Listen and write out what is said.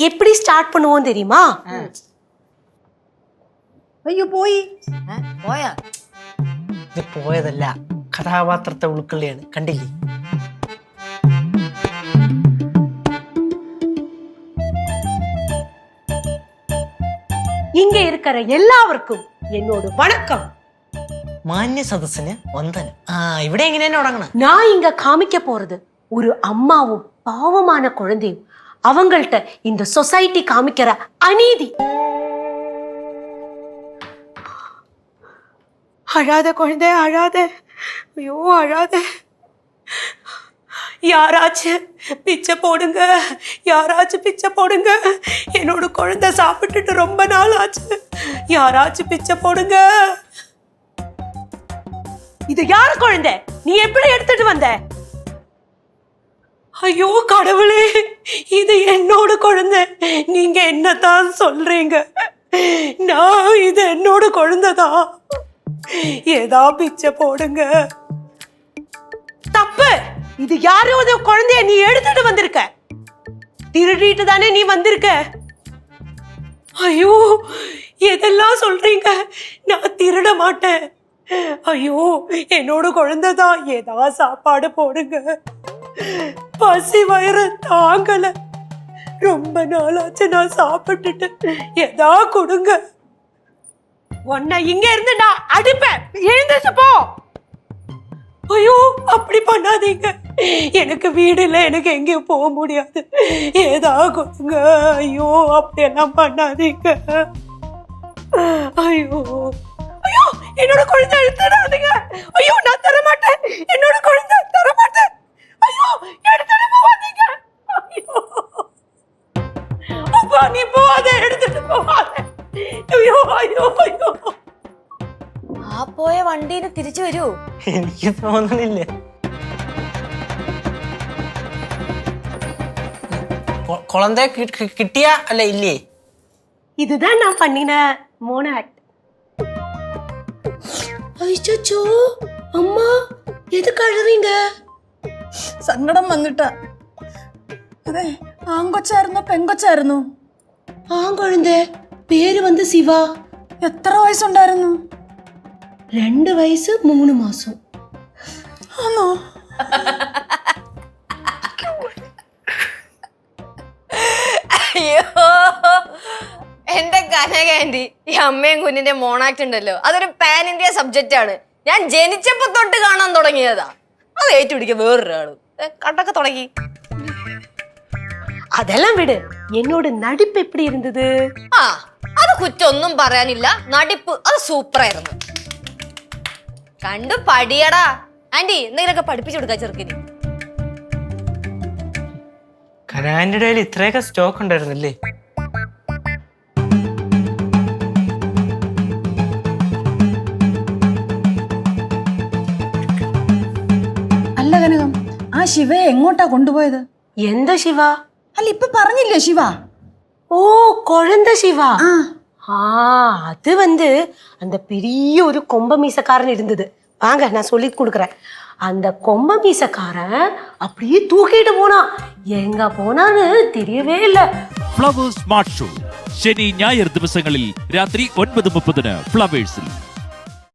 எப்படி ஸ்டார்ட் பண்ணுவோம் தெரியுமா? ஐயோ போய் പോയാ ഇത് പോയതല്ല, കഥാപാത്രത്തെ ഉൾക്കൊള്ളിയാണ്. കണ്ടില്ലേ? இங்க இருக்கிற எல்லாருக்கும் என்னோட வணக்கம். മാന്യ സദസ്സിന് വന്ദനം. ഇവിടെ എങ്ങനെയാണ് തുടങ്ങണം? நான் இங்க காமிக்க போறது ஒரு அம்மாவும் பாவமான குழந்தையும் அவங்கள்ட்ட இந்த சொசைட்டி காமிக்கிற அநீதி. அழாத குழந்தை, அழாத. ஐயோ அழாத. யாராச்சும் பிச்சை போடுங்க, யாராச்சும் பிச்சை போடுங்க. என்னோட குழந்தை சாப்பிட்டுட்டு ரொம்ப நாள் ஆச்சு. யாராச்சும் பிச்சை போடுங்க. இது யார் குழந்தை? நீ எப்படி எடுத்துட்டு வந்த? ஐயோ கடவுளே, இது என்னோட குழந்தை. நீங்க என்னதான் சொல்றீங்க? நான் இது என்னோட குழந்தைதான். ஏதா பிச்சை போடுங்க. தப்பு. இது யாரோட குழந்தைய நீ எடுத்துட்டு வந்திருக்க? திருடிட்டு தானே நீ வந்திருக்க? ஐயோ எதெல்லாம் சொல்றீங்க? நான் திருட மாட்டேன். ஐயோ என்னோட குழந்தைதான். ஏதா சாப்பாடு போடுங்க. பசி வயிறு தாங்கல. ரொம்ப நாளாச்சு நான் சாப்பிட்டுட்டு. ஏதா கொடுங்க. உன்னை இங்க இருந்து நான் அடிப்பேன். எழுந்துச்சு போ. ஐயோ அப்படி பண்ணாதீங்க. எனக்கு வீடு இல்லை, எனக்கு எங்கேயும் போக முடியாது. ஏதா கொடுங்க. ஐயோ அப்படியெல்லாம் பண்ணாதீங்க. ஐயோ ஐயோ என்னோட குழந்தை எடுத்துடாதீங்க. ஐயோ நான் தர மாட்டேன். என்னோட குழந்தை தர மாட்டேன். ஐயோ எடுத்துட்டு போவாதீங்க. ஐயோ அப்பா நீ போவாத, எடுத்துட்டு போவாத. ஐயோ ஐயோ ஐயோ. ആ പോയ വണ്ടീനെ തിരിച്ചു വരൂ? എനിക്ക് തോന്നണില്ല. കുളന്തേ കിട്ടിയ അല്ല ഇല്ലേ? இதுதான் நான் பண்ணின மோன ஆக்ட். ஐயோ அம்மா எதுக்கு அழுறீங்க? സങ്കടം വന്നിട്ടാ. അതെ, ആങ്കൊച്ചായിരുന്നോ പെങ്കൊച്ചായിരുന്നോ? ஆங்குழந்தை பேரு வந்து சிவா. എത്ര വയസ്സുണ്ടായിരുന്നു? 2 വയസ്സ് 3 മാസം. ആണോ? അയ്യോ എന്റെ കനകാന്റി, ഈ അമ്മയും കുഞ്ഞിന്റെ മോണാക്ട് ഉണ്ടല്ലോ, അതൊരു പാൻ ഇന്ത്യ സബ്ജക്റ്റ് ആണ്. ഞാൻ ജനിച്ചപ്പോ തൊട്ട് കാണാൻ തുടങ്ങിയതാ. അത് ഏറ്റുപിടിക്കുക വേറൊരാള് കണ്ടൊക്കെ തുടങ്ങി. அதெல்லாம் விடு. என்னோட நடிப்பு எப்படி இருந்தது? ആ അത് കുറ്റൊന്നും പറയാനില്ല. നടിപ്പ് അത് സൂപ്പറായിരുന്നു. കണ്ടു പടിയടാ. ആന്റി എന്തെങ്കിലുമൊക്കെ പഠിപ്പിച്ചു കൊടുക്കാ ചെറുക്കിന്. കനാന്റെ ഇടയിൽ ഇത്രയൊക്കെ സ്റ്റോക്ക് ഉണ്ടായിരുന്നില്ലേ? അല്ല കനകം, ആ ശിവയെ എങ്ങോട്ടാ കൊണ്ടുപോയത്? எந்த சிவா? അല്ല ഇപ്പൊ പറഞ്ഞില്ലേ ശിവ? ஓ குழந்தை சிவா. அது வந்து அந்த பெரிய ஒரு கொம்ப மீசக்காரன் இருந்தது. வாங்க நான் சொல்லி கொடுக்குறேன். அந்த கொம்ப மீசக்காரன் அப்படியே தூக்கிட்டு போனான். எங்க போனான்னு தெரியவே இல்லை. ഫ്ലവേഴ്സ് സ്മാർട്ട് ഷോ ശനി ഞായർ ദിവസങ്ങളിൽ രാത്രി 9:30 ഫ്ലവേഴ്സിൽ.